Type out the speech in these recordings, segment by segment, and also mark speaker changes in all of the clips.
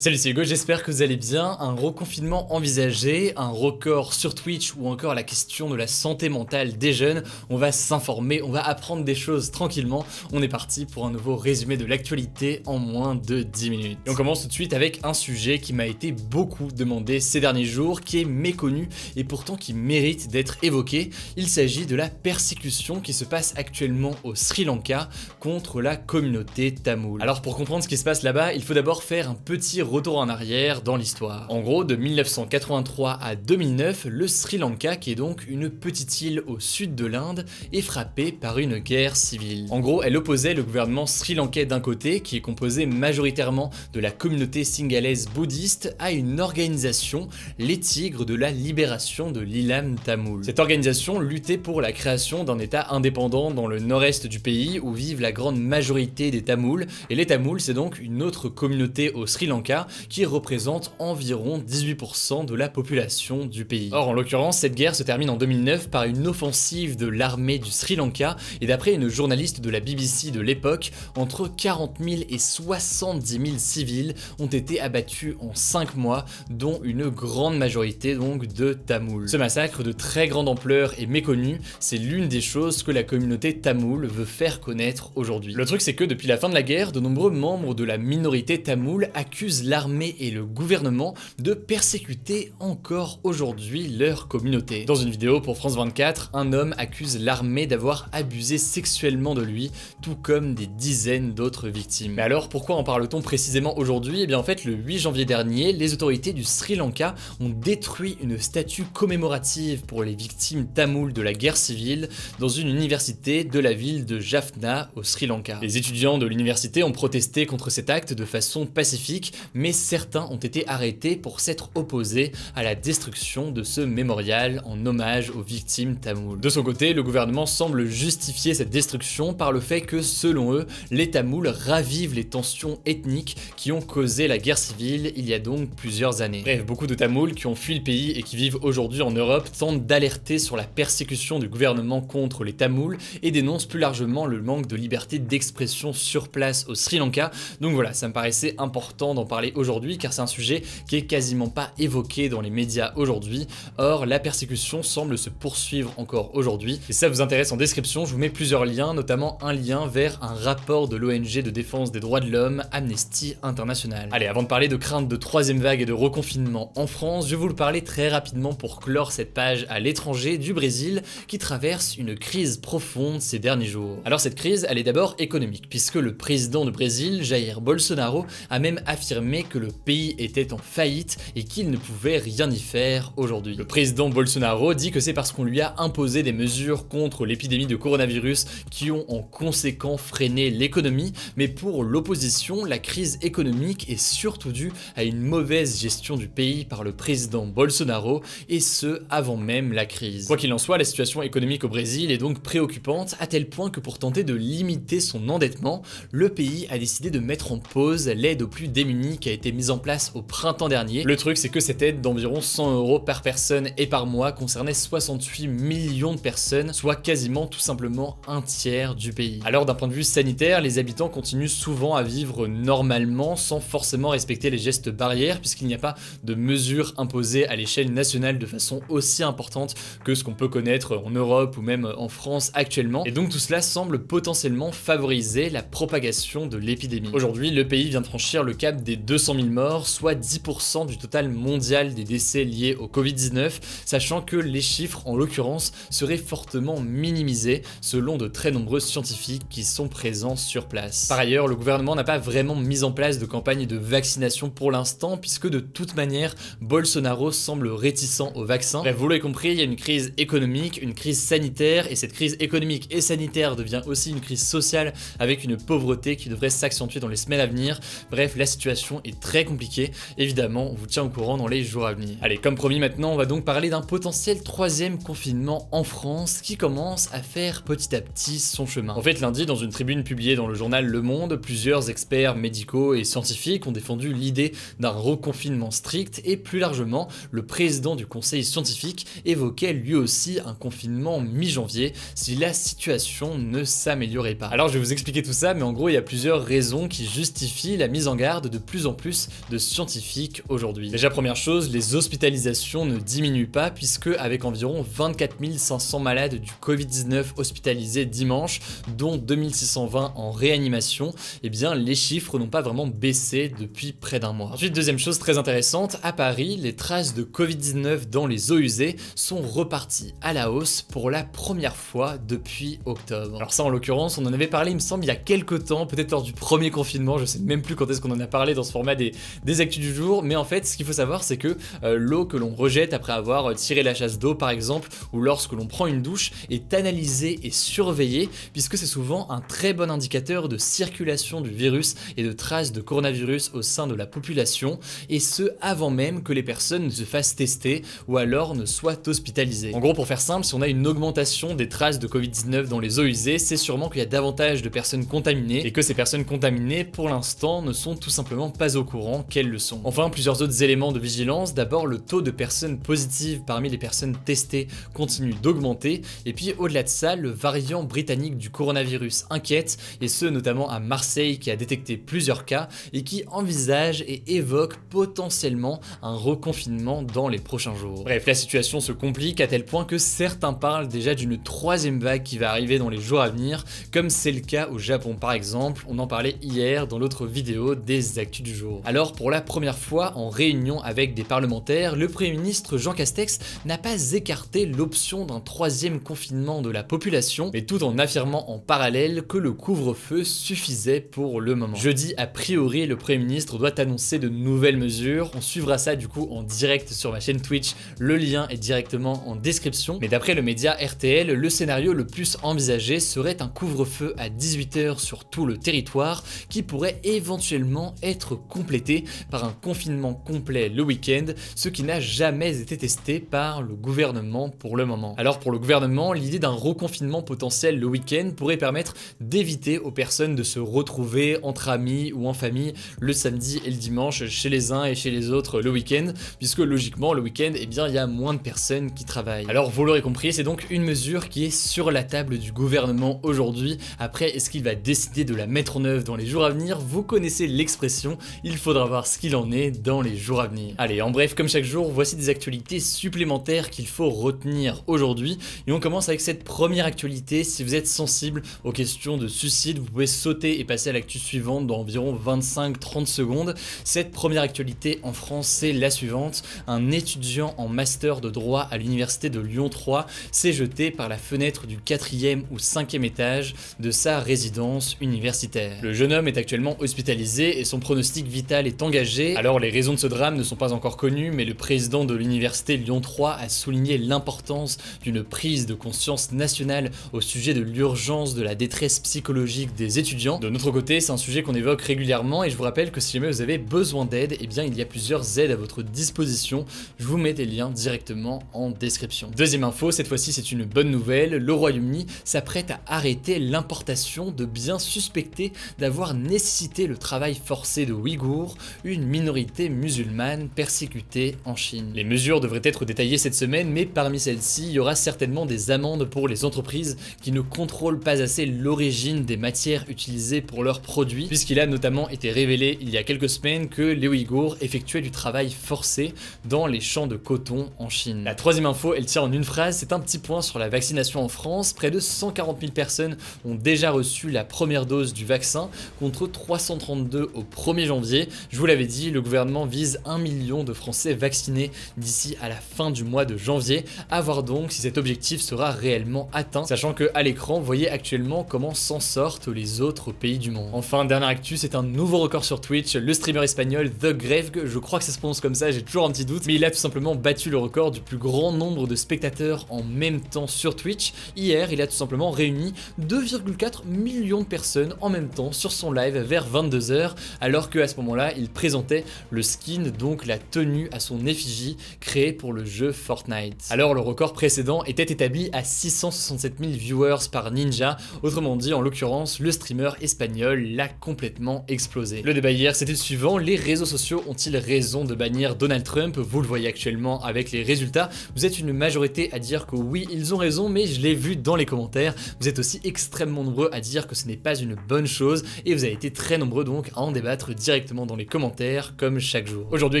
Speaker 1: Salut, c'est Hugo, j'espère que vous allez bien. Un reconfinement envisagé, un record sur Twitch ou encore la question de la santé mentale des jeunes. On va s'informer, on va apprendre des choses tranquillement. On est parti pour un nouveau résumé de l'actualité en moins de 10 minutes. Et on commence tout de suite avec un sujet qui m'a été beaucoup demandé ces derniers jours, qui est méconnu et pourtant qui mérite d'être évoqué. Il s'agit de la persécution qui se passe actuellement au Sri Lanka contre la communauté tamoule. Alors pour comprendre ce qui se passe là-bas, il faut d'abord faire un petit retour en arrière dans l'histoire. En gros, de 1983 à 2009, le Sri Lanka, qui est donc une petite île au sud de l'Inde, est frappé par une guerre civile. En gros, elle opposait le gouvernement sri-lankais d'un côté, qui est composé majoritairement de la communauté singalaise bouddhiste, à une organisation, les Tigres de la libération de l'Ilam tamoul. Cette organisation luttait pour la création d'un état indépendant dans le nord-est du pays où vivent la grande majorité des Tamouls, et les Tamouls c'est donc une autre communauté au Sri Lanka qui représente environ 18% de la population du pays. Or, en l'occurrence, cette guerre se termine en 2009 par une offensive de l'armée du Sri Lanka, et d'après une journaliste de la BBC de l'époque, entre 40 000 et 70 000 civils ont été abattus en 5 mois, dont une grande majorité donc de Tamouls. Ce massacre de très grande ampleur et méconnu, c'est l'une des choses que la communauté tamoule veut faire connaître aujourd'hui. Le truc c'est que depuis la fin de la guerre, de nombreux membres de la minorité tamoule accusent l'armée et le gouvernement de persécuter encore aujourd'hui leur communauté. Dans une vidéo pour France 24, un homme accuse l'armée d'avoir abusé sexuellement de lui, tout comme des dizaines d'autres victimes. Mais alors pourquoi en parle-t-on précisément aujourd'hui? Eh bien en fait, le 8 janvier dernier, les autorités du Sri Lanka ont détruit une statue commémorative pour les victimes tamoules de la guerre civile dans une université de la ville de Jaffna au Sri Lanka. Les étudiants de l'université ont protesté contre cet acte de façon pacifique, mais certains ont été arrêtés pour s'être opposés à la destruction de ce mémorial en hommage aux victimes tamoules. De son côté, le gouvernement semble justifier cette destruction par le fait que, selon eux, les Tamouls ravivent les tensions ethniques qui ont causé la guerre civile il y a donc plusieurs années. Bref, beaucoup de Tamouls qui ont fui le pays et qui vivent aujourd'hui en Europe tentent d'alerter sur la persécution du gouvernement contre les Tamouls et dénoncent plus largement le manque de liberté d'expression sur place au Sri Lanka. Donc voilà, ça me paraissait important d'en parler aujourd'hui car c'est un sujet qui est quasiment pas évoqué dans les médias aujourd'hui. Or, la persécution semble se poursuivre encore aujourd'hui. Et si ça vous intéresse, en description, je vous mets plusieurs liens, notamment un lien vers un rapport de l'ONG de défense des droits de l'homme, Amnesty International. Allez, avant de parler de crainte de troisième vague et de reconfinement en France, je vais vous le parler très rapidement pour clore cette page à l'étranger du Brésil qui traverse une crise profonde ces derniers jours. Alors cette crise, elle est d'abord économique, puisque le président du Brésil, Jair Bolsonaro, a même affirmé que le pays était en faillite et qu'il ne pouvait rien y faire aujourd'hui. Le président Bolsonaro dit que c'est parce qu'on lui a imposé des mesures contre l'épidémie de coronavirus qui ont en conséquent freiné l'économie, mais pour l'opposition, la crise économique est surtout due à une mauvaise gestion du pays par le président Bolsonaro, et ce avant même la crise. Quoi qu'il en soit, la situation économique au Brésil est donc préoccupante à tel point que pour tenter de limiter son endettement, le pays a décidé de mettre en pause l'aide aux plus démunis qui a été mise en place au printemps dernier. Le truc c'est que cette aide d'environ 100 € par personne et par mois concernait 68 millions de personnes, soit quasiment tout simplement un tiers du pays. Alors d'un point de vue sanitaire, les habitants continuent souvent à vivre normalement sans forcément respecter les gestes barrières puisqu'il n'y a pas de mesures imposées à l'échelle nationale de façon aussi importante que ce qu'on peut connaître en Europe ou même en France actuellement. Et donc tout cela semble potentiellement favoriser la propagation de l'épidémie. Aujourd'hui, le pays vient de franchir le cap des 200 000 morts, soit 10% du total mondial des décès liés au Covid-19, sachant que les chiffres, en l'occurrence, seraient fortement minimisés selon de très nombreux scientifiques qui sont présents sur place. Par ailleurs, le gouvernement n'a pas vraiment mis en place de campagne de vaccination pour l'instant, puisque de toute manière, Bolsonaro semble réticent au vaccin. Bref, vous l'avez compris, il y a une crise économique, une crise sanitaire, et cette crise économique et sanitaire devient aussi une crise sociale avec une pauvreté qui devrait s'accentuer dans les semaines à venir. Bref, la situation est très compliquée. Évidemment, on vous tient au courant dans les jours à venir. Allez, comme promis, maintenant, on va donc parler d'un potentiel troisième confinement en France qui commence à faire petit à petit son chemin. En fait, lundi, dans une tribune publiée dans le journal Le Monde, plusieurs experts médicaux et scientifiques ont défendu l'idée d'un reconfinement strict et plus largement, le président du conseil scientifique évoquait lui aussi un confinement mi-janvier si la situation ne s'améliorait pas. Alors je vais vous expliquer tout ça, mais en gros il y a plusieurs raisons qui justifient la mise en garde de plus en plus de scientifiques aujourd'hui. Déjà première chose, les hospitalisations ne diminuent pas puisque avec environ 24 500 malades du Covid-19 hospitalisés dimanche, dont 2620 en réanimation, eh bien les chiffres n'ont pas vraiment baissé depuis près d'un mois. Ensuite, deuxième chose très intéressante, à Paris, les traces de Covid-19 dans les eaux usées sont reparties à la hausse pour la première fois depuis octobre. Alors ça en l'occurrence, on en avait parlé il me semble il y a quelques temps, peut-être lors du premier confinement, je sais même plus quand est-ce qu'on en a parlé dans ce format des actus du jour, mais en fait ce qu'il faut savoir c'est que l'eau que l'on rejette après avoir tiré la chasse d'eau par exemple, ou lorsque l'on prend une douche, est analysée et surveillée puisque c'est souvent un très bon indicateur de circulation du virus et de traces de coronavirus au sein de la population, et ce avant même que les personnes ne se fassent tester ou alors ne soient hospitalisées. En gros, pour faire simple, si on a une augmentation des traces de Covid-19 dans les eaux usées, c'est sûrement qu'il y a davantage de personnes contaminées et que ces personnes contaminées pour l'instant ne sont tout simplement pas au courant qu'elles le sont. Enfin, plusieurs autres éléments de vigilance. D'abord, le taux de personnes positives parmi les personnes testées continue d'augmenter, et puis au-delà de ça, le variant britannique du coronavirus inquiète, et ce notamment à Marseille qui a détecté plusieurs cas et qui envisage et évoque potentiellement un reconfinement dans les prochains jours. Bref, la situation se complique à tel point que certains parlent déjà d'une troisième vague qui va arriver dans les jours à venir, comme c'est le cas au Japon par exemple, on en parlait hier dans l'autre vidéo des actus du jour. Alors pour la première fois en réunion avec des parlementaires, le Premier ministre Jean Castex n'a pas écarté l'option d'un troisième confinement de la population, mais tout en affirmant en parallèle que le couvre-feu suffisait pour le moment. Jeudi, a priori, le Premier ministre doit annoncer de nouvelles mesures, on suivra ça du coup en direct sur ma chaîne Twitch, le lien est directement en description, mais d'après le média RTL, le scénario le plus envisagé serait un couvre-feu à 18h sur tout le territoire qui pourrait éventuellement être complété par un confinement complet le week-end, ce qui n'a jamais été testé par le gouvernement pour le moment. Alors pour le gouvernement, l'idée d'un reconfinement potentiel le week-end pourrait permettre d'éviter aux personnes de se retrouver entre amis ou en famille le samedi et le dimanche chez les uns et chez les autres le week-end, puisque logiquement le week-end, eh bien il y a moins de personnes qui travaillent. Alors vous l'aurez compris, c'est donc une mesure qui est sur la table du gouvernement aujourd'hui. Après, est-ce qu'il va décider de la mettre en œuvre dans les jours à venir? Vous connaissez l'expression, il faudra voir ce qu'il en est dans les jours à venir. Allez, en bref, comme chaque jour, voici des actualités supplémentaires qu'il faut retenir aujourd'hui, et on commence avec cette première actualité. Si vous êtes sensible aux questions de suicide, vous pouvez sauter et passer à l'actu suivante dans environ 25-30 secondes. Cette première actualité en France, c'est la suivante. Un étudiant en master de droit à l'université de Lyon 3 s'est jeté par la fenêtre du 4e ou 5e étage de sa résidence universitaire. Le jeune homme est actuellement hospitalisé et son pronostic vital est engagé. Alors les raisons de ce drame ne sont pas encore connues, mais le président de l'université Lyon 3 a souligné l'importance d'une prise de conscience nationale au sujet de l'urgence de la détresse psychologique des étudiants. De notre côté, c'est un sujet qu'on évoque régulièrement et je vous rappelle que si jamais vous avez besoin d'aide, eh bien il y a plusieurs aides à votre disposition. Je vous mets des liens directement en description. Deuxième info, cette fois-ci c'est une bonne nouvelle, le Royaume-Uni s'apprête à arrêter l'importation de biens suspectés d'avoir nécessité le travail forcé de Ouïghours, une minorité musulmane persécutée en Chine. Les mesures devraient être détaillées cette semaine, mais parmi celles-ci, il y aura certainement des amendes pour les entreprises qui ne contrôlent pas assez l'origine des matières utilisées pour leurs produits, puisqu'il a notamment été révélé il y a quelques semaines que les Ouïghours effectuaient du travail forcé dans les champs de coton en Chine. La troisième info, elle tient en une phrase, c'est un petit point sur la vaccination en France. Près de 140 000 personnes ont déjà reçu la première dose du vaccin, contre 332 au 1er janvier. Je vous l'avais dit, le gouvernement vise 1 million de Français vaccinés d'ici à la fin du mois de janvier. À voir donc si cet objectif sera réellement atteint, sachant que à l'écran, vous voyez actuellement comment s'en sortent les autres pays du monde. Enfin, dernière actu, c'est un nouveau record sur Twitch. Le streamer espagnol The Grefg, je crois que ça se prononce comme ça, j'ai toujours un petit doute, mais il a tout simplement battu le record du plus grand nombre de spectateurs en même temps sur Twitch. Hier, il a tout simplement réuni 2,4 millions de personnes en même temps sur son live vers 22h, alors qu'à ce moment-là, il présentait le skin, donc la tenue à son effigie créée pour le jeu Fortnite. Alors le record précédent était établi à 667 000 viewers par Ninja, autrement dit, en l'occurrence, le streamer espagnol l'a complètement explosé. Le débat hier, c'était le suivant, les réseaux sociaux ont-ils raison de bannir Donald Trump? Vous le voyez actuellement avec les résultats, vous êtes une majorité à dire que oui, ils ont raison, mais je l'ai vu dans les commentaires, vous êtes aussi extrêmement nombreux à dire que ce n'est pas une bonne chose, et vous avez été très nombreux donc à en débattre directement directement dans les commentaires comme chaque jour. Aujourd'hui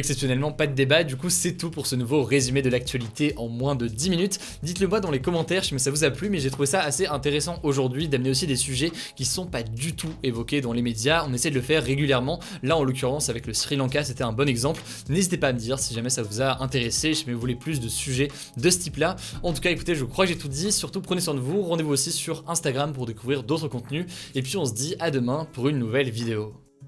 Speaker 1: exceptionnellement pas de débat, du coup c'est tout pour ce nouveau résumé de l'actualité en moins de 10 minutes. Dites-le moi dans les commentaires, je sais pas si ça vous a plu, mais j'ai trouvé ça assez intéressant aujourd'hui d'amener aussi des sujets qui sont pas du tout évoqués dans les médias. On essaie de le faire régulièrement, là en l'occurrence avec le Sri Lanka c'était un bon exemple. N'hésitez pas à me dire si jamais ça vous a intéressé, si jamais vous voulez plus de sujets de ce type là. En tout cas écoutez, je crois que j'ai tout dit, surtout prenez soin de vous, rendez-vous aussi sur Instagram pour découvrir d'autres contenus, et puis on se dit à demain pour une nouvelle vidéo.